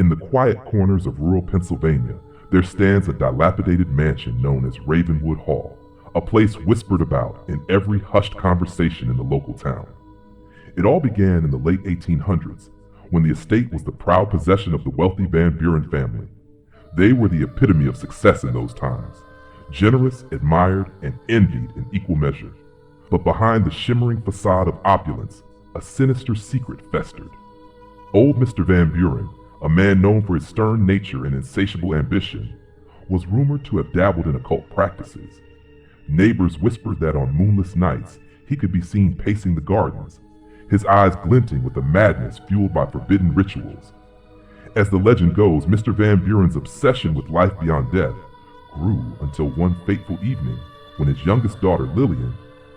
In the quiet corners of rural Pennsylvania, there stands a dilapidated mansion known as Ravenwood Hall, a place whispered about in every hushed conversation in the local town. It all began in the late 1800s, when the estate was the proud possession of the wealthy Van Buren family. They were the epitome of success in those times, generous, admired, and envied in equal measure. But behind the shimmering facade of opulence, a sinister secret festered. Old Mr. Van Buren, a man known for his stern nature and insatiable ambition, was rumored to have dabbled in occult practices. Neighbors whispered that on moonless nights he could be seen pacing the gardens, his eyes glinting with a madness fueled by forbidden rituals. As the legend goes, Mr. Van Buren's obsession with life beyond death grew until one fateful evening when his youngest daughter, Lillian,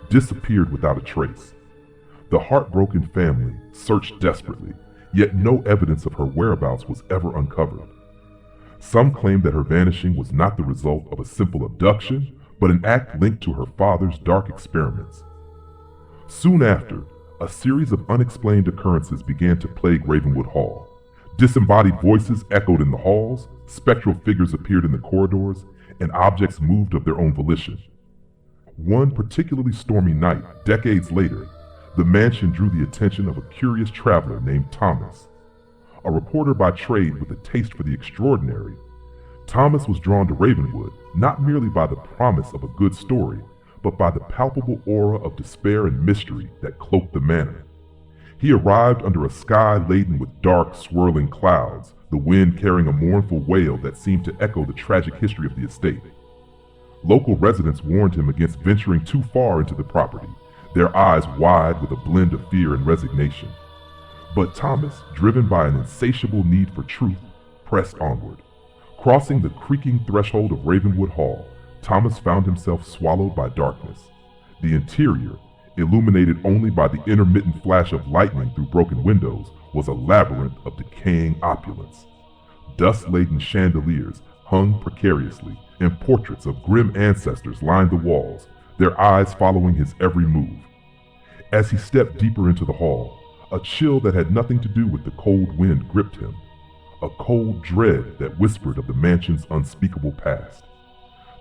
disappeared without a trace. The heartbroken family searched desperately, yet no evidence of her whereabouts was ever uncovered. Some claimed that her vanishing was not the result of a simple abduction, but an act linked to her father's dark experiments. Soon after, a series of unexplained occurrences began to plague Ravenwood Hall. Disembodied voices echoed in the halls, spectral figures appeared in the corridors, and objects moved of their own volition. One particularly stormy night, decades later, the mansion drew the attention of a curious traveler named Thomas. A reporter by trade with a taste for the extraordinary, Thomas was drawn to Ravenwood not merely by the promise of a good story, but by the palpable aura of despair and mystery that cloaked the manor. He arrived under a sky laden with dark, swirling clouds, the wind carrying a mournful wail that seemed to echo the tragic history of the estate. Local residents warned him against venturing too far into the property, their eyes wide with a blend of fear and resignation. But Thomas, driven by an insatiable need for truth, pressed onward. Crossing the creaking threshold of Ravenwood Hall, Thomas found himself swallowed by darkness. The interior, illuminated only by the intermittent flash of lightning through broken windows, was a labyrinth of decaying opulence. Dust-laden chandeliers hung precariously, and portraits of grim ancestors lined the walls, their eyes following his every move. As he stepped deeper into the hall, a chill that had nothing to do with the cold wind gripped him, a cold dread that whispered of the mansion's unspeakable past.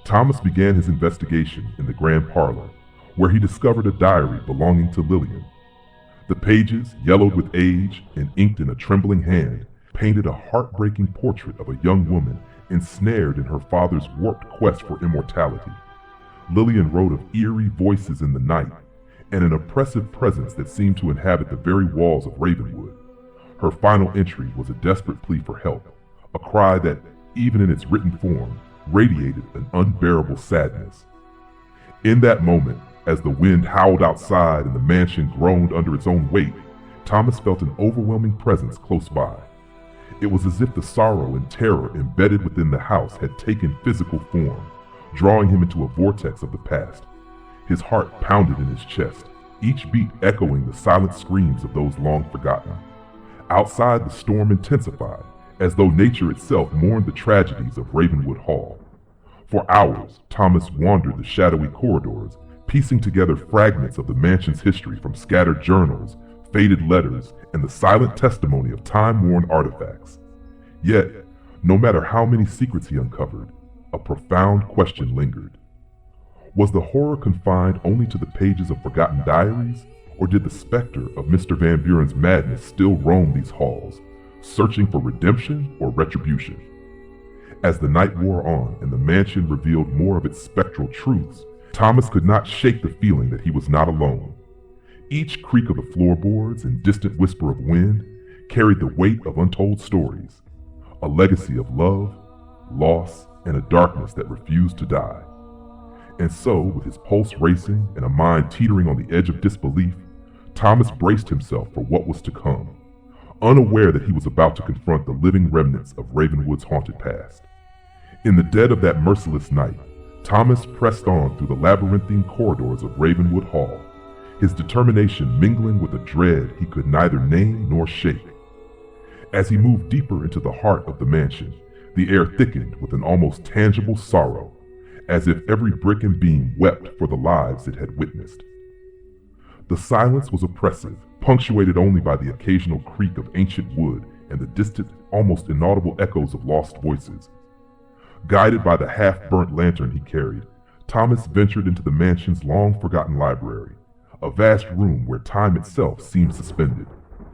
Thomas began his investigation in the grand parlor, where he discovered a diary belonging to Lillian. The pages, yellowed with age and inked in a trembling hand, painted a heartbreaking portrait of a young woman ensnared in her father's warped quest for immortality. Lillian wrote of eerie voices in the night and an oppressive presence that seemed to inhabit the very walls of Ravenwood. Her final entry was a desperate plea for help, a cry that, even in its written form, radiated an unbearable sadness. In that moment, as the wind howled outside and the mansion groaned under its own weight, Thomas felt an overwhelming presence close by. It was as if the sorrow and terror embedded within the house had taken physical form, drawing him into a vortex of the past. His heart pounded in his chest, each beat echoing the silent screams of those long forgotten. Outside, the storm intensified, as though nature itself mourned the tragedies of Ravenwood Hall. For hours, Thomas wandered the shadowy corridors, piecing together fragments of the mansion's history from scattered journals, faded letters, and the silent testimony of time-worn artifacts. Yet, no matter how many secrets he uncovered, a profound question lingered. Was the horror confined only to the pages of forgotten diaries, or did the specter of Mr. Van Buren's madness still roam these halls, searching for redemption or retribution? As the night wore on and the mansion revealed more of its spectral truths, Thomas could not shake the feeling that he was not alone. Each creak of the floorboards and distant whisper of wind carried the weight of untold stories, a legacy of love, loss, and a darkness that refused to die. And so, with his pulse racing and a mind teetering on the edge of disbelief, Thomas braced himself for what was to come, unaware that he was about to confront the living remnants of Ravenwood's haunted past. In the dead of that merciless night, Thomas pressed on through the labyrinthine corridors of Ravenwood Hall, his determination mingling with a dread he could neither name nor shake. As he moved deeper into the heart of the mansion, the air thickened with an almost tangible sorrow, as if every brick and beam wept for the lives it had witnessed. The silence was oppressive, punctuated only by the occasional creak of ancient wood and the distant almost inaudible echoes of lost voices. Guided by the half-burnt lantern he carried, Thomas ventured into the mansion's long-forgotten library, a vast room where time itself seemed suspended.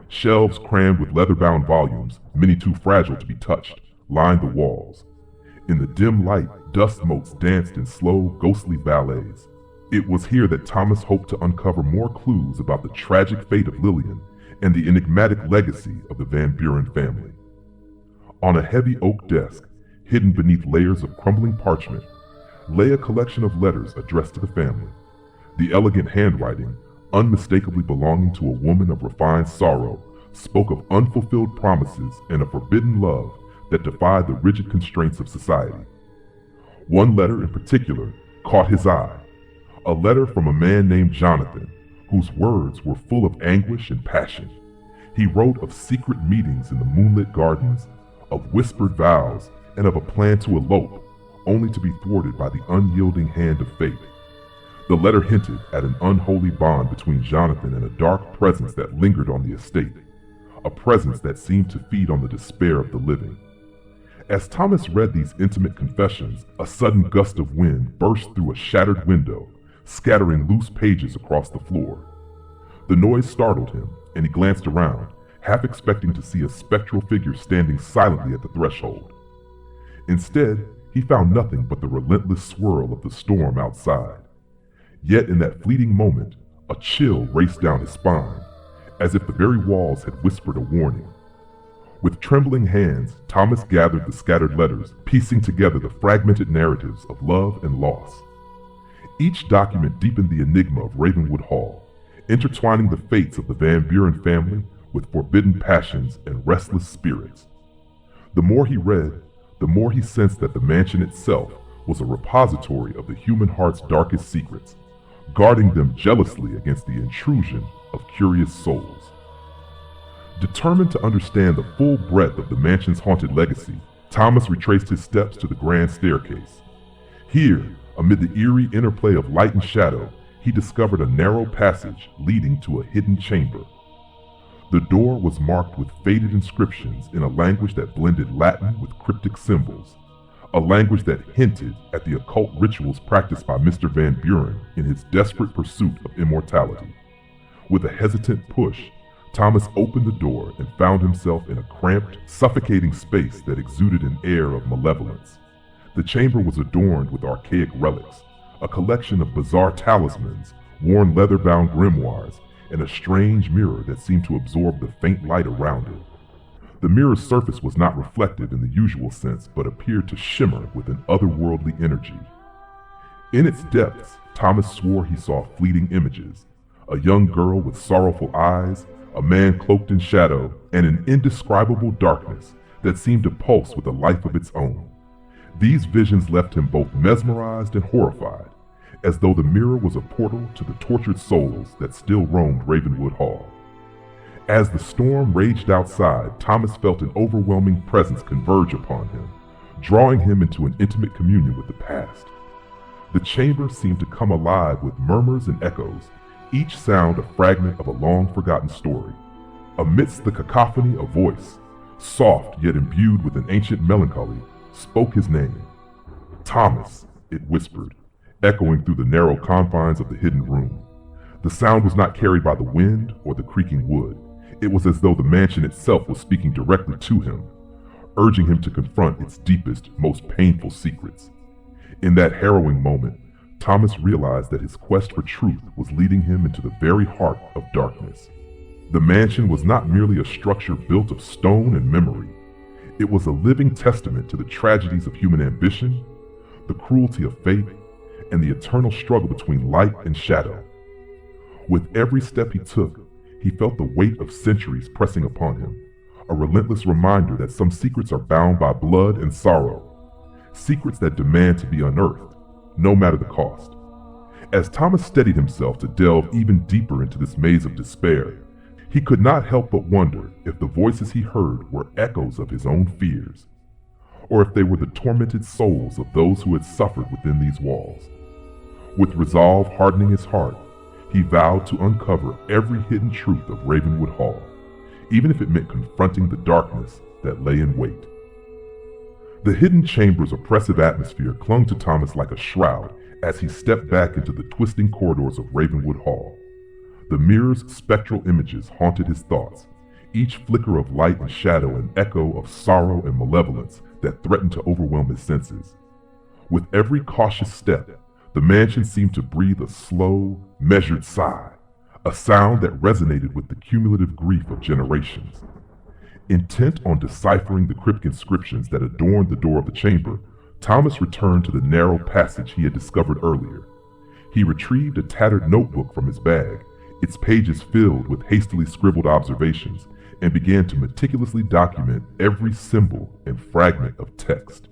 Shelves crammed with leather-bound volumes, many too fragile to be touched, lined the walls. In the dim light, dust motes danced in slow, ghostly ballets. It was here that Thomas hoped to uncover more clues about the tragic fate of Lillian and the enigmatic legacy of the Van Buren family. On a heavy oak desk, hidden beneath layers of crumbling parchment, lay a collection of letters addressed to the family. The elegant handwriting, unmistakably belonging to a woman of refined sorrow, spoke of unfulfilled promises and a forbidden love that defied the rigid constraints of society. One letter in particular caught his eye, a letter from a man named Jonathan, whose words were full of anguish and passion. He wrote of secret meetings in the moonlit gardens, of whispered vows, and of a plan to elope, only to be thwarted by the unyielding hand of fate. The letter hinted at an unholy bond between Jonathan and a dark presence that lingered on the estate, a presence that seemed to feed on the despair of the living. As Thomas read these intimate confessions, a sudden gust of wind burst through a shattered window, scattering loose pages across the floor. The noise startled him, and he glanced around, half expecting to see a spectral figure standing silently at the threshold. Instead, he found nothing but the relentless swirl of the storm outside. Yet in that fleeting moment, a chill raced down his spine, as if the very walls had whispered a warning. With trembling hands, Thomas gathered the scattered letters, piecing together the fragmented narratives of love and loss. Each document deepened the enigma of Ravenwood Hall, intertwining the fates of the Van Buren family with forbidden passions and restless spirits. The more he read, the more he sensed that the mansion itself was a repository of the human heart's darkest secrets, guarding them jealously against the intrusion of curious souls. Determined to understand the full breadth of the mansion's haunted legacy, Thomas retraced his steps to the grand staircase. Here, amid the eerie interplay of light and shadow, he discovered a narrow passage leading to a hidden chamber. The door was marked with faded inscriptions in a language that blended Latin with cryptic symbols, a language that hinted at the occult rituals practiced by Mr. Van Buren in his desperate pursuit of immortality. With a hesitant push, Thomas opened the door and found himself in a cramped, suffocating space that exuded an air of malevolence. The chamber was adorned with archaic relics, a collection of bizarre talismans, worn leather-bound grimoires, and a strange mirror that seemed to absorb the faint light around it. The mirror's surface was not reflective in the usual sense, but appeared to shimmer with an otherworldly energy. In its depths, Thomas swore he saw fleeting images, a young girl with sorrowful eyes, a man cloaked in shadow, and an indescribable darkness that seemed to pulse with a life of its own. These visions left him both mesmerized and horrified, as though the mirror was a portal to the tortured souls that still roamed Ravenwood Hall. As the storm raged outside, Thomas felt an overwhelming presence converge upon him, drawing him into an intimate communion with the past. The chamber seemed to come alive with murmurs and echoes, each sound a fragment of a long-forgotten story. Amidst the cacophony, a voice, soft yet imbued with an ancient melancholy, spoke his name. "Thomas," it whispered, echoing through the narrow confines of the hidden room. The sound was not carried by the wind or the creaking wood. It was as though the mansion itself was speaking directly to him, urging him to confront its deepest, most painful secrets. In that harrowing moment, Thomas realized that his quest for truth was leading him into the very heart of darkness. The mansion was not merely a structure built of stone and memory. It was a living testament to the tragedies of human ambition, the cruelty of fate, and the eternal struggle between light and shadow. With every step he took, he felt the weight of centuries pressing upon him, a relentless reminder that some secrets are bound by blood and sorrow, secrets that demand to be unearthed, no matter the cost. As Thomas steadied himself to delve even deeper into this maze of despair, he could not help but wonder if the voices he heard were echoes of his own fears, or if they were the tormented souls of those who had suffered within these walls. With resolve hardening his heart, he vowed to uncover every hidden truth of Ravenwood Hall, even if it meant confronting the darkness that lay in wait. The hidden chamber's oppressive atmosphere clung to Thomas like a shroud as he stepped back into the twisting corridors of Ravenwood Hall. The mirror's spectral images haunted his thoughts, each flicker of light and shadow an echo of sorrow and malevolence that threatened to overwhelm his senses. With every cautious step, the mansion seemed to breathe a slow, measured sigh, a sound that resonated with the cumulative grief of generations. Intent on deciphering the cryptic inscriptions that adorned the door of the chamber, Thomas returned to the narrow passage he had discovered earlier. He retrieved a tattered notebook from his bag, its pages filled with hastily scribbled observations, and began to meticulously document every symbol and fragment of text.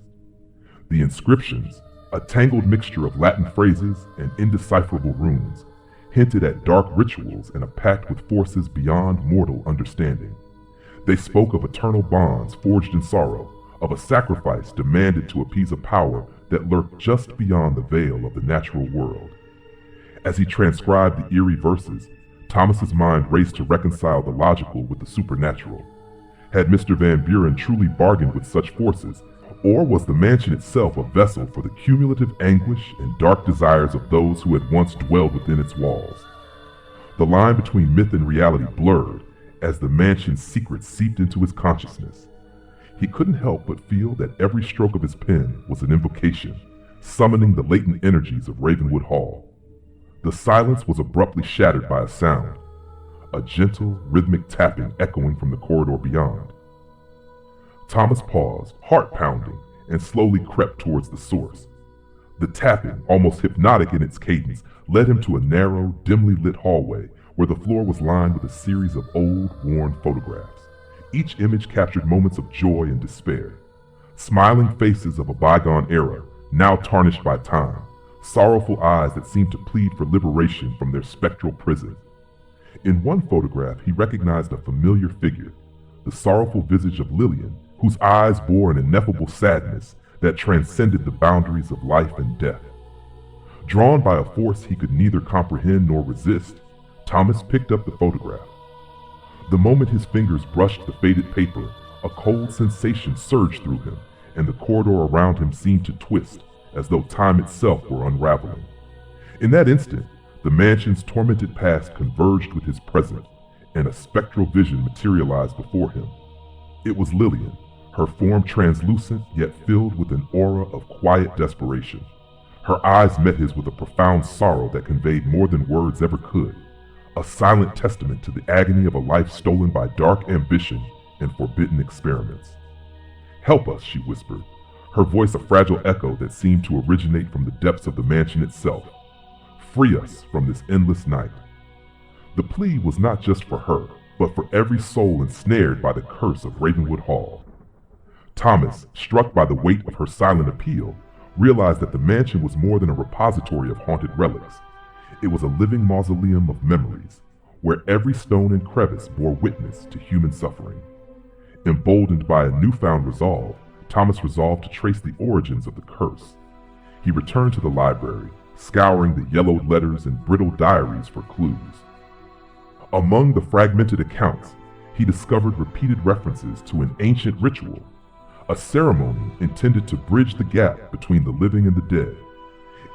The inscriptions, a tangled mixture of Latin phrases and indecipherable runes, hinted at dark rituals and a pact with forces beyond mortal understanding. They spoke of eternal bonds forged in sorrow, of a sacrifice demanded to appease a power that lurked just beyond the veil of the natural world. As he transcribed the eerie verses, Thomas's mind raced to reconcile the logical with the supernatural. Had Mr. Van Buren truly bargained with such forces, or was the mansion itself a vessel for the cumulative anguish and dark desires of those who had once dwelled within its walls? The line between myth and reality blurred as the mansion's secrets seeped into his consciousness. He couldn't help but feel that every stroke of his pen was an invocation, summoning the latent energies of Ravenwood Hall. The silence was abruptly shattered by a sound, a gentle, rhythmic tapping echoing from the corridor beyond. Thomas paused, heart pounding, and slowly crept towards the source. The tapping, almost hypnotic in its cadence, led him to a narrow, dimly lit hallway where the floor was lined with a series of old, worn photographs. Each image captured moments of joy and despair. Smiling faces of a bygone era, now tarnished by time. Sorrowful eyes that seemed to plead for liberation from their spectral prison. In one photograph, he recognized a familiar figure, the sorrowful visage of Lillian, whose eyes bore an ineffable sadness that transcended the boundaries of life and death. Drawn by a force he could neither comprehend nor resist, Thomas picked up the photograph. The moment his fingers brushed the faded paper, a cold sensation surged through him, and the corridor around him seemed to twist, as though time itself were unraveling. In that instant, the mansion's tormented past converged with his present, and a spectral vision materialized before him. It was Lillian, her form translucent yet filled with an aura of quiet desperation. Her eyes met his with a profound sorrow that conveyed more than words ever could, a silent testament to the agony of a life stolen by dark ambition and forbidden experiments. "Help us," she whispered, her voice a fragile echo that seemed to originate from the depths of the mansion itself. "Free us from this endless night." The plea was not just for her, but for every soul ensnared by the curse of Ravenwood Hall. Thomas, struck by the weight of her silent appeal, realized that the mansion was more than a repository of haunted relics. It was a living mausoleum of memories, where every stone and crevice bore witness to human suffering. Emboldened by a newfound resolve, Thomas resolved to trace the origins of the curse. He returned to the library, scouring the yellowed letters and brittle diaries for clues. Among the fragmented accounts, he discovered repeated references to an ancient ritual, a ceremony intended to bridge the gap between the living and the dead.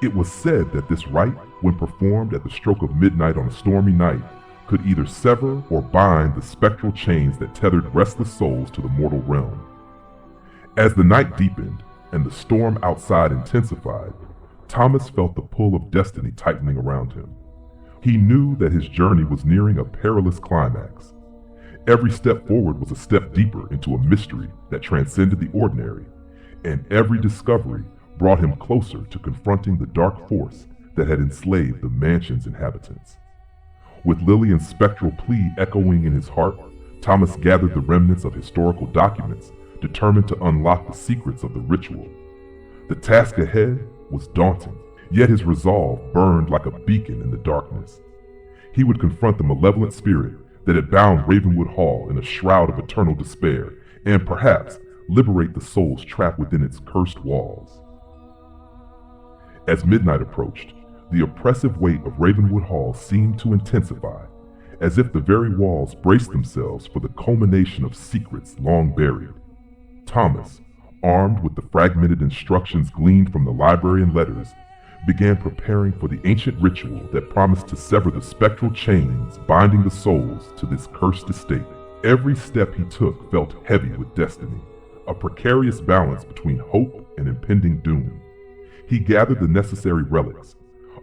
It was said that this rite, when performed at the stroke of midnight on a stormy night, could either sever or bind the spectral chains that tethered restless souls to the mortal realm. As the night deepened and the storm outside intensified, Thomas felt the pull of destiny tightening around him. He knew that his journey was nearing a perilous climax. Every step forward was a step deeper into a mystery that transcended the ordinary, and every discovery brought him closer to confronting the dark force that had enslaved the mansion's inhabitants. With Lillian's spectral plea echoing in his heart, Thomas gathered the remnants of historical documents, determined to unlock the secrets of the ritual. The task ahead was daunting, yet his resolve burned like a beacon in the darkness. He would confront the malevolent spirit that had bound Ravenwood Hall in a shroud of eternal despair, and perhaps liberate the souls trapped within its cursed walls. As midnight approached, the oppressive weight of Ravenwood Hall seemed to intensify, as if the very walls braced themselves for the culmination of secrets long buried. Thomas, armed with the fragmented instructions gleaned from the library and letters, began preparing for the ancient ritual that promised to sever the spectral chains binding the souls to this cursed estate. Every step he took felt heavy with destiny, a precarious balance between hope and impending doom. He gathered the necessary relics,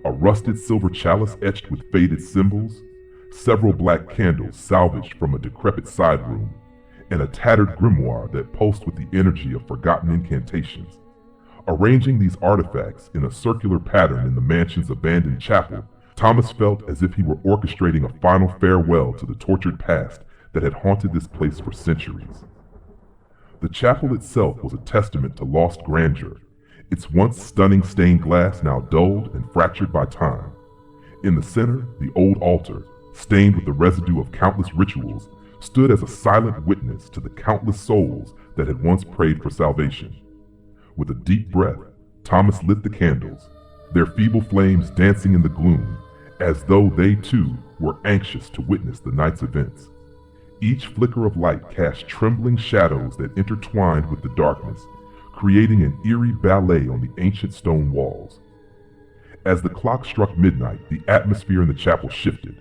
a rusted silver chalice etched with faded symbols, several black candles salvaged from a decrepit side room, and a tattered grimoire that pulsed with the energy of forgotten incantations. Arranging these artifacts in a circular pattern in the mansion's abandoned chapel, Thomas felt as if he were orchestrating a final farewell to the tortured past that had haunted this place for centuries. The chapel itself was a testament to lost grandeur, its once stunning stained glass now dulled and fractured by time. In the center, the old altar, stained with the residue of countless rituals, stood as a silent witness to the countless souls that had once prayed for salvation. With a deep breath, Thomas lit the candles, their feeble flames dancing in the gloom, as though they too were anxious to witness the night's events. Each flicker of light cast trembling shadows that intertwined with the darkness, creating an eerie ballet on the ancient stone walls. As the clock struck midnight, the atmosphere in the chapel shifted.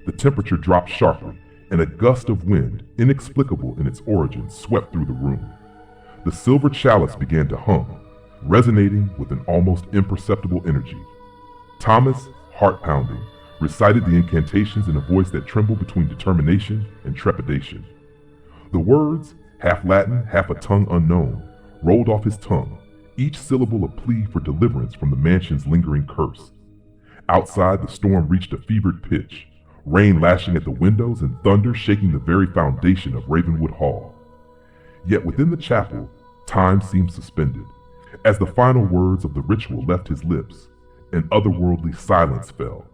The temperature dropped sharply, and a gust of wind, inexplicable in its origin, swept through the room. The silver chalice began to hum, resonating with an almost imperceptible energy. Thomas, heart pounding, recited the incantations in a voice that trembled between determination and trepidation. The words, half Latin, half a tongue unknown, rolled off his tongue, each syllable a plea for deliverance from the mansion's lingering curse. Outside, the storm reached a fevered pitch, rain lashing at the windows and thunder shaking the very foundation of Ravenwood Hall. Yet within the chapel, time seemed suspended. As the final words of the ritual left his lips, an otherworldly silence fell.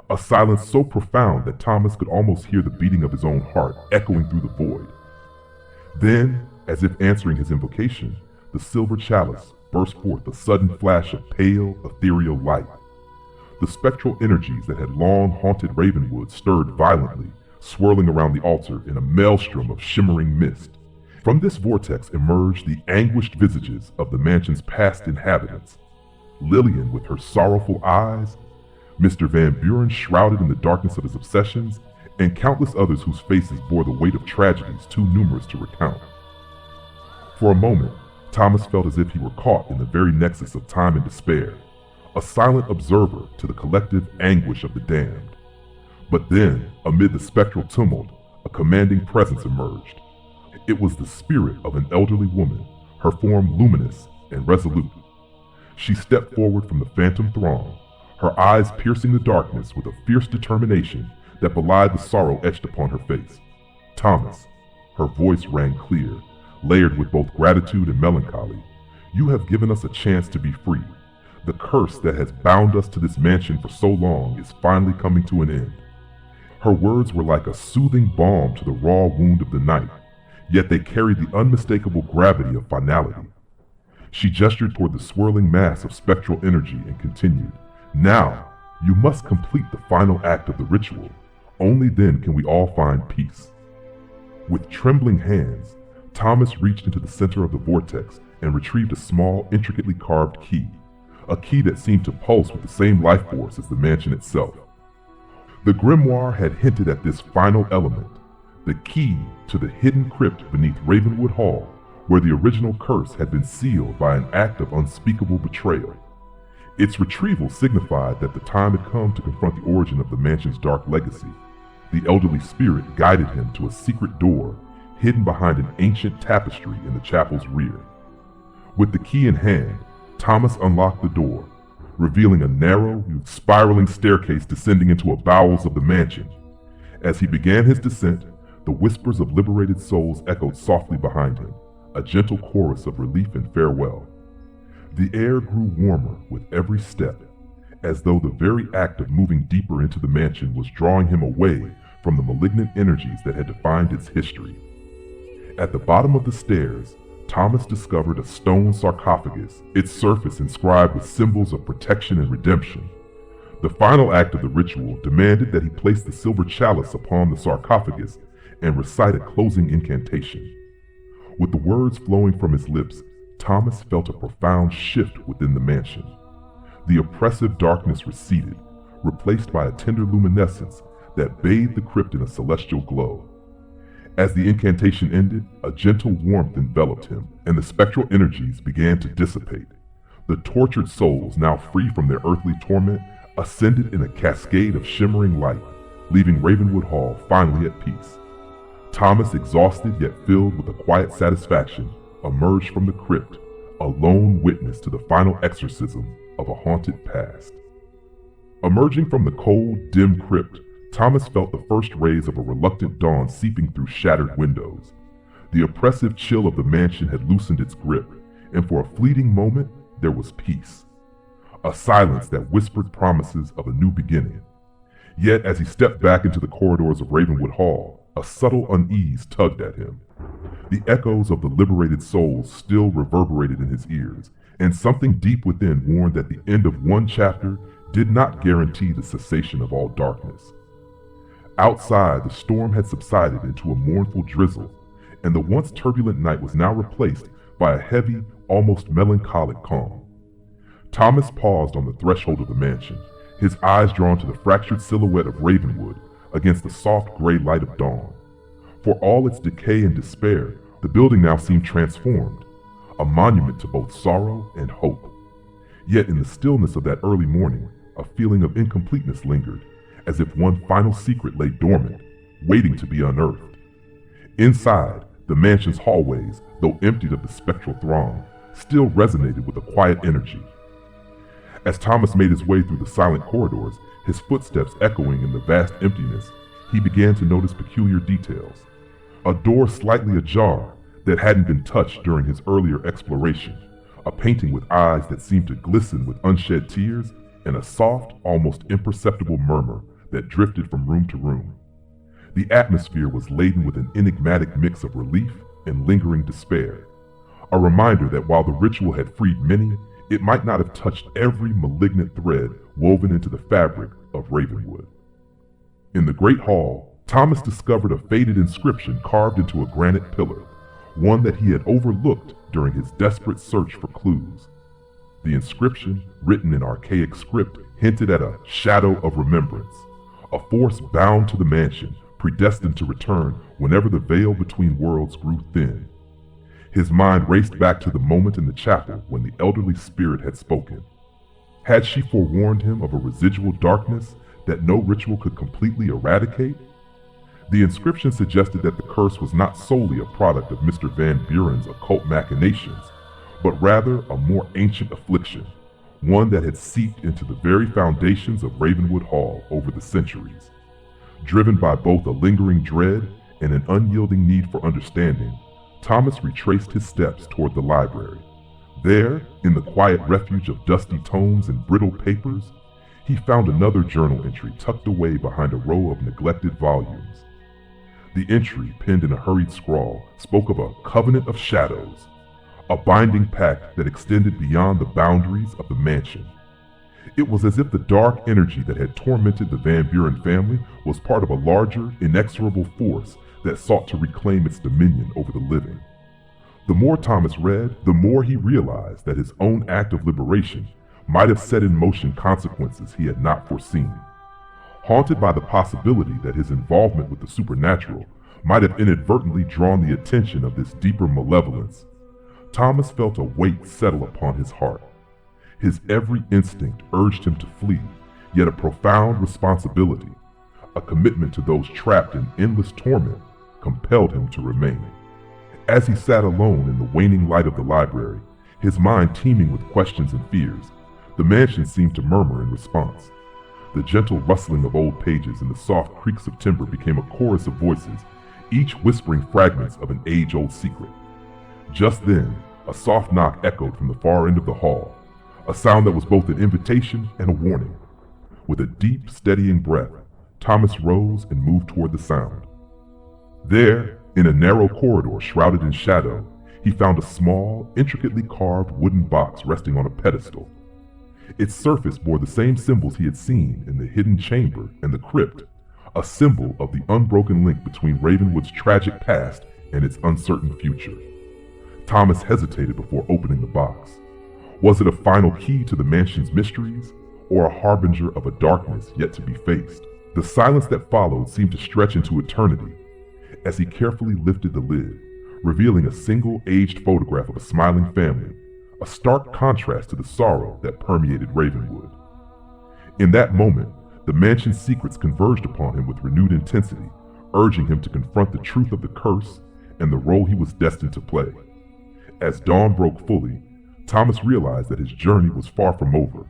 A silence so profound that Thomas could almost hear the beating of his own heart echoing through the void. Then, as if answering his invocation, the silver chalice burst forth a sudden flash of pale, ethereal light. The spectral energies that had long haunted Ravenwood stirred violently, swirling around the altar in a maelstrom of shimmering mist. From this vortex emerged the anguished visages of the mansion's past inhabitants. Lillian with her sorrowful eyes, Mr. Van Buren shrouded in the darkness of his obsessions, and countless others whose faces bore the weight of tragedies too numerous to recount. For a moment, Thomas felt as if he were caught in the very nexus of time and despair, a silent observer to the collective anguish of the damned. But then, amid the spectral tumult, a commanding presence emerged. It was the spirit of an elderly woman, her form luminous and resolute. She stepped forward from the phantom throng, her eyes piercing the darkness with a fierce determination that belied the sorrow etched upon her face. Thomas, her voice rang clear, layered with both gratitude and melancholy. You have given us a chance to be free. The curse that has bound us to this mansion for so long is finally coming to an end. Her words were like a soothing balm to the raw wound of the night, yet they carried the unmistakable gravity of finality. She gestured toward the swirling mass of spectral energy and continued, "Now, you must complete the final act of the ritual. Only then can we all find peace." With trembling hands, Thomas reached into the center of the vortex and retrieved a small, intricately carved key, a key that seemed to pulse with the same life force as the mansion itself. The grimoire had hinted at this final element, the key to the hidden crypt beneath Ravenwood Hall, where the original curse had been sealed by an act of unspeakable betrayal. Its retrieval signified that the time had come to confront the origin of the mansion's dark legacy. The elderly spirit guided him to a secret door hidden behind an ancient tapestry in the chapel's rear. With the key in hand, Thomas unlocked the door, revealing a narrow, spiraling staircase descending into the bowels of the mansion. As he began his descent, the whispers of liberated souls echoed softly behind him, a gentle chorus of relief and farewell. The air grew warmer with every step, as though the very act of moving deeper into the mansion was drawing him away from the malignant energies that had defined its history. At the bottom of the stairs, Thomas discovered a stone sarcophagus, its surface inscribed with symbols of protection and redemption. The final act of the ritual demanded that he place the silver chalice upon the sarcophagus and recite a closing incantation. With the words flowing from his lips, Thomas felt a profound shift within the mansion. The oppressive darkness receded, replaced by a tender luminescence that bathed the crypt in a celestial glow. As the incantation ended, a gentle warmth enveloped him, and the spectral energies began to dissipate. The tortured souls, now free from their earthly torment, ascended in a cascade of shimmering light, leaving Ravenwood Hall finally at peace. Thomas, exhausted yet filled with a quiet satisfaction, emerged from the crypt, a lone witness to the final exorcism of a haunted past. Emerging from the cold, dim crypt, Thomas felt the first rays of a reluctant dawn seeping through shattered windows. The oppressive chill of the mansion had loosened its grip, and for a fleeting moment, there was peace. A silence that whispered promises of a new beginning. Yet, as he stepped back into the corridors of Ravenwood Hall, a subtle unease tugged at him. The echoes of the liberated souls still reverberated in his ears, and something deep within warned that the end of one chapter did not guarantee the cessation of all darkness. Outside, the storm had subsided into a mournful drizzle, and the once turbulent night was now replaced by a heavy, almost melancholic calm. Thomas paused on the threshold of the mansion, his eyes drawn to the fractured silhouette of Ravenwood against the soft gray light of dawn. For all its decay and despair, the building now seemed transformed, a monument to both sorrow and hope. Yet in the stillness of that early morning, a feeling of incompleteness lingered, as if one final secret lay dormant, waiting to be unearthed. Inside, the mansion's hallways, though emptied of the spectral throng, still resonated with a quiet energy. As Thomas made his way through the silent corridors, his footsteps echoing in the vast emptiness, he began to notice peculiar details. A door slightly ajar that hadn't been touched during his earlier exploration, a painting with eyes that seemed to glisten with unshed tears, and a soft, almost imperceptible murmur that drifted from room to room. The atmosphere was laden with an enigmatic mix of relief and lingering despair, a reminder that while the ritual had freed many, it might not have touched every malignant thread woven into the fabric of Ravenwood. In the great hall, Thomas discovered a faded inscription carved into a granite pillar, one that he had overlooked during his desperate search for clues. The inscription, written in archaic script, hinted at a shadow of remembrance, a force bound to the mansion, predestined to return whenever the veil between worlds grew thin. His mind raced back to the moment in the chapel when the elderly spirit had spoken. Had she forewarned him of a residual darkness that no ritual could completely eradicate? The inscription suggested that the curse was not solely a product of Mr. Van Buren's occult machinations, but rather a more ancient affliction, one that had seeped into the very foundations of Ravenwood Hall over the centuries. Driven by both a lingering dread and an unyielding need for understanding, Thomas retraced his steps toward the library. There, in the quiet refuge of dusty tomes and brittle papers, he found another journal entry tucked away behind a row of neglected volumes. The entry, penned in a hurried scrawl, spoke of a covenant of shadows, a binding pact that extended beyond the boundaries of the mansion. It was as if the dark energy that had tormented the Van Buren family was part of a larger, inexorable force that sought to reclaim its dominion over the living. The more Thomas read, the more he realized that his own act of liberation might have set in motion consequences he had not foreseen. Haunted by the possibility that his involvement with the supernatural might have inadvertently drawn the attention of this deeper malevolence, Thomas felt a weight settle upon his heart. His every instinct urged him to flee, yet a profound responsibility, a commitment to those trapped in endless torment, compelled him to remain. As he sat alone in the waning light of the library, his mind teeming with questions and fears, the mansion seemed to murmur in response. The gentle rustling of old pages and the soft creaks of timber became a chorus of voices, each whispering fragments of an age-old secret. Just then, a soft knock echoed from the far end of the hall, a sound that was both an invitation and a warning. With a deep, steadying breath, Thomas rose and moved toward the sound. There, in a narrow corridor shrouded in shadow, he found a small, intricately carved wooden box resting on a pedestal. Its surface bore the same symbols he had seen in the hidden chamber and the crypt, a symbol of the unbroken link between Ravenwood's tragic past and its uncertain future. Thomas hesitated before opening the box. Was it a final key to the mansion's mysteries, or a harbinger of a darkness yet to be faced? The silence that followed seemed to stretch into eternity as he carefully lifted the lid, revealing a single aged photograph of a smiling family, a stark contrast to the sorrow that permeated Ravenwood. In that moment, the mansion's secrets converged upon him with renewed intensity, urging him to confront the truth of the curse and the role he was destined to play. As dawn broke fully, Thomas realized that his journey was far from over.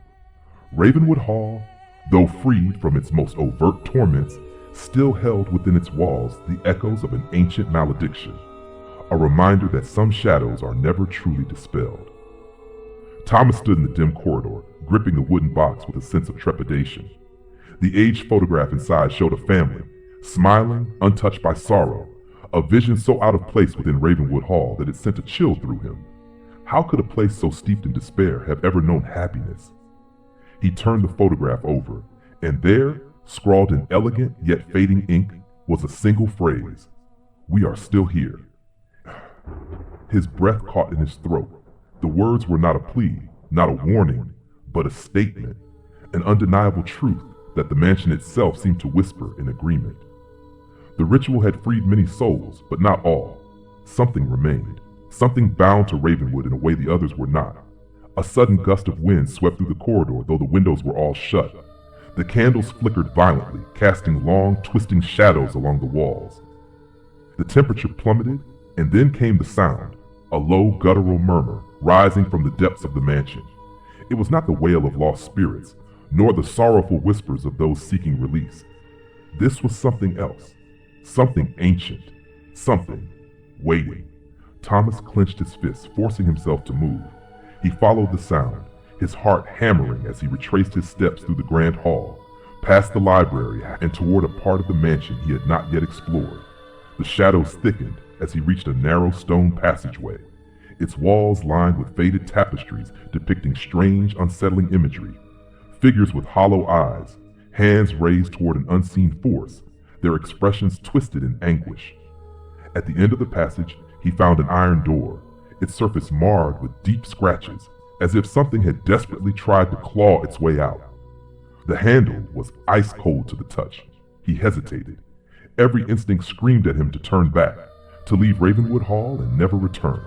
Ravenwood Hall, though freed from its most overt torments, still held within its walls the echoes of an ancient malediction, a reminder that some shadows are never truly dispelled. Thomas stood in the dim corridor, gripping the wooden box with a sense of trepidation. The aged photograph inside showed a family, smiling, untouched by sorrow, a vision so out of place within Ravenwood Hall that it sent a chill through him. How could a place so steeped in despair have ever known happiness? He turned the photograph over, and there, scrawled in elegant yet fading ink, was a single phrase: "We are still here." His breath caught in his throat. The words were not a plea, not a warning, but a statement, an undeniable truth that the mansion itself seemed to whisper in agreement. The ritual had freed many souls, but not all. Something remained, something bound to Ravenwood in a way the others were not. A sudden gust of wind swept through the corridor, though the windows were all shut. The candles flickered violently, casting long, twisting shadows along the walls. The temperature plummeted, and then came the sound, a low, guttural murmur rising from the depths of the mansion. It was not the wail of lost spirits, nor the sorrowful whispers of those seeking release. This was something else, something ancient, something waiting. Thomas clenched his fists, forcing himself to move. He followed the sound, his heart hammering as he retraced his steps through the grand hall, past the library and toward a part of the mansion he had not yet explored. The shadows thickened as he reached a narrow stone passageway, its walls lined with faded tapestries depicting strange, unsettling imagery. Figures with hollow eyes, hands raised toward an unseen force, their expressions twisted in anguish. At the end of the passage, he found an iron door, its surface marred with deep scratches, as if something had desperately tried to claw its way out. The handle was ice cold to the touch. He hesitated. Every instinct screamed at him to turn back, to leave Ravenwood Hall and never return.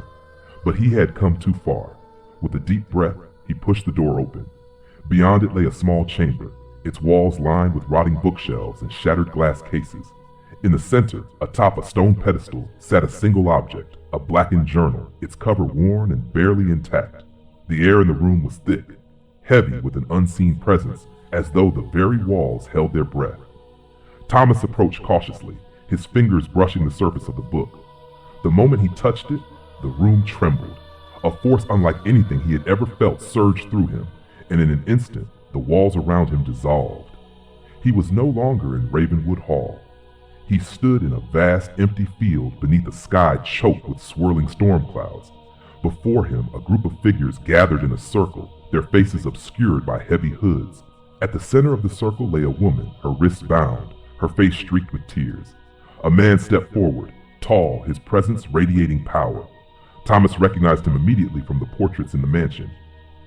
But he had come too far. With a deep breath, he pushed the door open. Beyond it lay a small chamber, its walls lined with rotting bookshelves and shattered glass cases. In the center, atop a stone pedestal, sat a single object, a blackened journal, its cover worn and barely intact. The air in the room was thick, heavy with an unseen presence, as though the very walls held their breath. Thomas approached cautiously, his fingers brushing the surface of the book. The moment he touched it, the room trembled. A force unlike anything he had ever felt surged through him, and in an instant, the walls around him dissolved. He was no longer in Ravenwood Hall. He stood in a vast, empty field beneath a sky choked with swirling storm clouds. Before him, a group of figures gathered in a circle, their faces obscured by heavy hoods. At the center of the circle lay a woman, her wrists bound, her face streaked with tears. A man stepped forward, tall, his presence radiating power. Thomas recognized him immediately from the portraits in the mansion.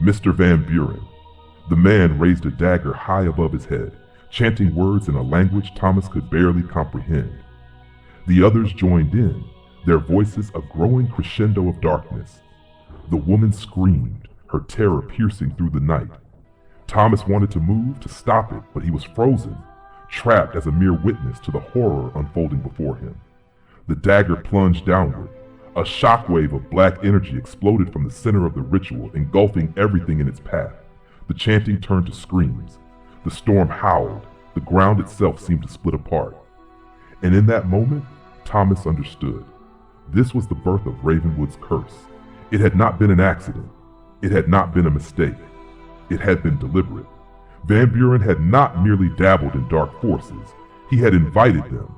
Mr. Van Buren. The man raised a dagger high above his head, chanting words in a language Thomas could barely comprehend. The others joined in, their voices a growing crescendo of darkness. The woman screamed, her terror piercing through the night. Thomas wanted to move to stop it, but he was frozen, trapped as a mere witness to the horror unfolding before him. The dagger plunged downward. A shockwave of black energy exploded from the center of the ritual, engulfing everything in its path. The chanting turned to screams. The storm howled. The ground itself seemed to split apart. And in that moment, Thomas understood. This was the birth of Ravenwood's curse. It had not been an accident. It had not been a mistake. It had been deliberate. Van Buren had not merely dabbled in dark forces. He had invited them.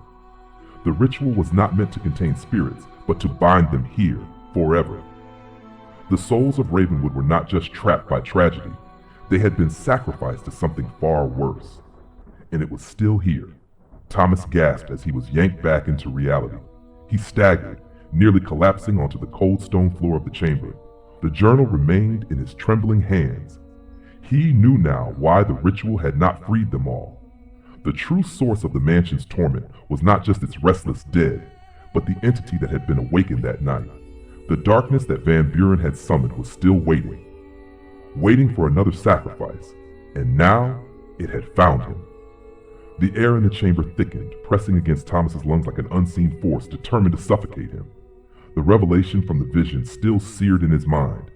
The ritual was not meant to contain spirits, but to bind them here, forever. The souls of Ravenwood were not just trapped by tragedy. They had been sacrificed to something far worse. And it was still here. Thomas gasped as he was yanked back into reality. He staggered, nearly collapsing onto the cold stone floor of the chamber. The journal remained in his trembling hands. He knew now why the ritual had not freed them all. The true source of the mansion's torment was not just its restless dead, but the entity that had been awakened that night. The darkness that Van Buren had summoned was still waiting for another sacrifice, and now it had found him. The air in the chamber thickened, pressing against Thomas's lungs like an unseen force determined to suffocate him. The revelation from the vision still seared in his mind.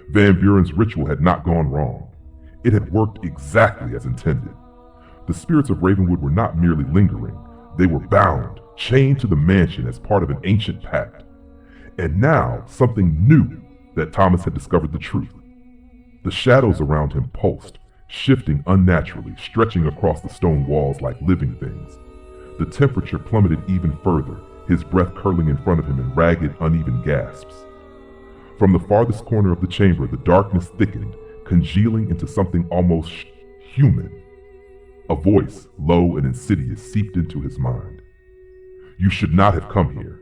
Van Buren's ritual had not gone wrong. It had worked exactly as intended. The spirits of Ravenwood were not merely lingering. They were bound, chained to the mansion as part of an ancient pact. And now something new that Thomas had discovered the truth. The shadows around him pulsed, shifting unnaturally, stretching across the stone walls like living things. The temperature plummeted even further, his breath curling in front of him in ragged, uneven gasps. From the farthest corner of the chamber, the darkness thickened, congealing into something almost human. A voice, low and insidious, seeped into his mind. "You should not have come here."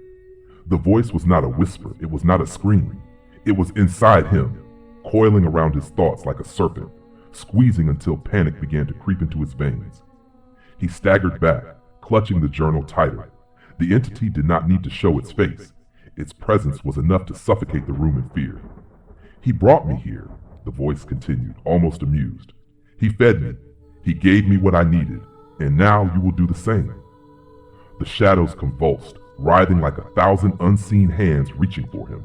The voice was not a whisper, it was not a scream. It was inside him, coiling around his thoughts like a serpent, squeezing until panic began to creep into his veins. He staggered back, clutching the journal tighter. The entity did not need to show its face. Its presence was enough to suffocate the room in fear. "He brought me here," the voice continued, almost amused. "He fed me. He gave me what I needed, and now you will do the same." The shadows convulsed, writhing like 1,000 unseen hands reaching for him.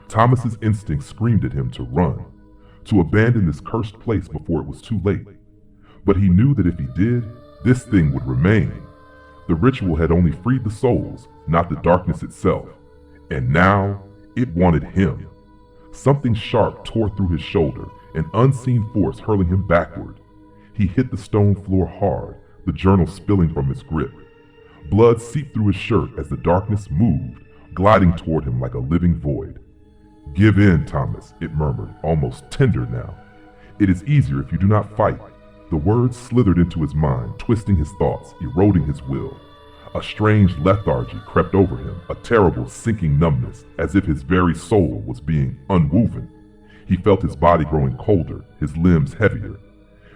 Thomas's instinct screamed at him to run, to abandon this cursed place before it was too late. But he knew that if he did, this thing would remain. The ritual had only freed the souls, not the darkness itself. And now, it wanted him. Something sharp tore through his shoulder, an unseen force hurling him backward. He hit the stone floor hard, the journal spilling from his grip. Blood seeped through his shirt as the darkness moved, gliding toward him like a living void. "Give in, Thomas," it murmured, almost tender now. "It is easier if you do not fight." The words slithered into his mind, twisting his thoughts, eroding his will. A strange lethargy crept over him, a terrible sinking numbness, as if his very soul was being unwoven. He felt his body growing colder, his limbs heavier.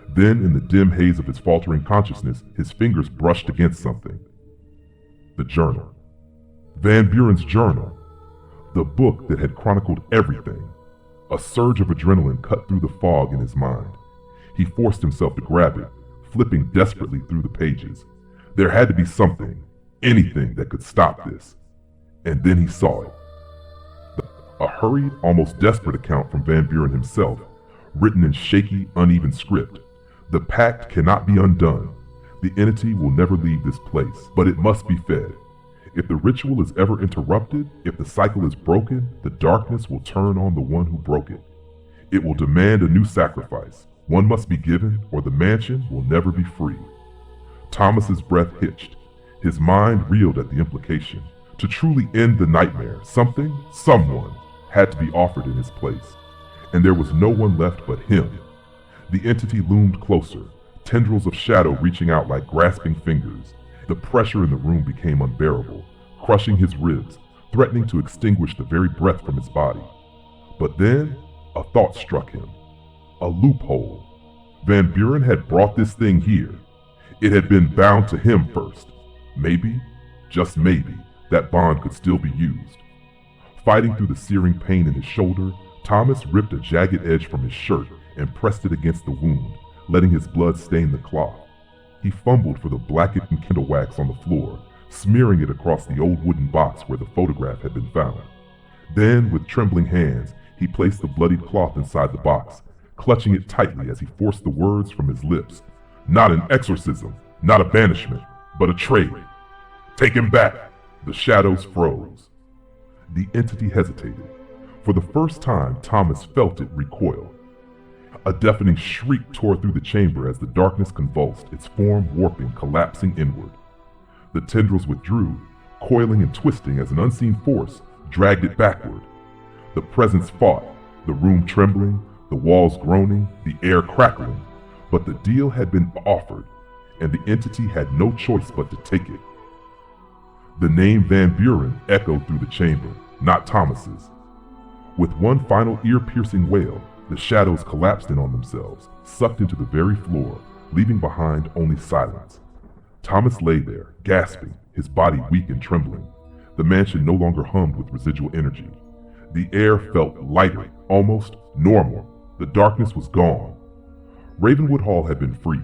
Then, in the dim haze of his faltering consciousness, his fingers brushed against something. The journal. Van Buren's journal. The book that had chronicled everything. A surge of adrenaline cut through the fog in his mind. He forced himself to grab it, flipping desperately through the pages. There had to be something, anything that could stop this. And then he saw it. A hurried, almost desperate account from Van Buren himself, written in shaky, uneven script. The pact cannot be undone. The entity will never leave this place, but it must be fed. If the ritual is ever interrupted, if the cycle is broken, the darkness will turn on the one who broke it. It will demand a new sacrifice. One must be given, or the mansion will never be free. Thomas's breath hitched. His mind reeled at the implication. To truly end the nightmare, someone had to be offered in his place. And there was no one left but him. The entity loomed closer, tendrils of shadow reaching out like grasping fingers. The pressure in the room became unbearable, crushing his ribs, threatening to extinguish the very breath from his body. But then, a thought struck him. A loophole. Van Buren had brought this thing here. It had been bound to him first. Maybe, just maybe, that bond could still be used. Fighting through the searing pain in his shoulder, Thomas ripped a jagged edge from his shirt and pressed it against the wound, letting his blood stain the cloth. He fumbled for the blackened candle wax on the floor, smearing it across the old wooden box where the photograph had been found. Then, with trembling hands, he placed the bloodied cloth inside the box, clutching it tightly as he forced the words from his lips. Not an exorcism, not a banishment, but a trade. Take him back. The shadows froze. The entity hesitated. For the first time, Thomas felt it recoil. A deafening shriek tore through the chamber as the darkness convulsed, its form warping, collapsing inward. The tendrils withdrew, coiling and twisting as an unseen force dragged it backward. The presence fought, the room trembling, the walls groaning, the air crackling. But the deal had been offered, and the entity had no choice but to take it. The name Van Buren echoed through the chamber, not Thomas's. With one final ear-piercing wail, the shadows collapsed in on themselves, sucked into the very floor, leaving behind only silence. Thomas lay there, gasping, his body weak and trembling. The mansion no longer hummed with residual energy. The air felt lighter, almost normal. The darkness was gone. Ravenwood Hall had been freed,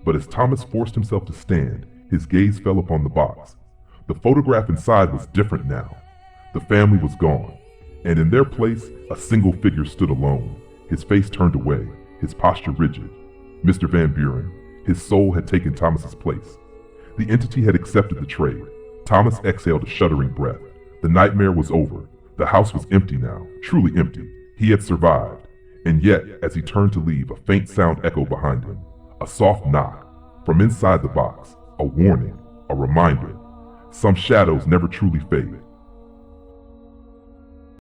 but as Thomas forced himself to stand, his gaze fell upon the box. The photograph inside was different now. The family was gone, and in their place, a single figure stood alone, his face turned away, his posture rigid. Mr. Van Buren. His soul had taken Thomas's place. The entity had accepted the trade. Thomas exhaled a shuddering breath. The nightmare was over. The house was empty now, truly empty. He had survived. And yet, as he turned to leave, a faint sound echoed behind him. A soft knock. From inside the box. A warning. A reminder. Some shadows never truly fade.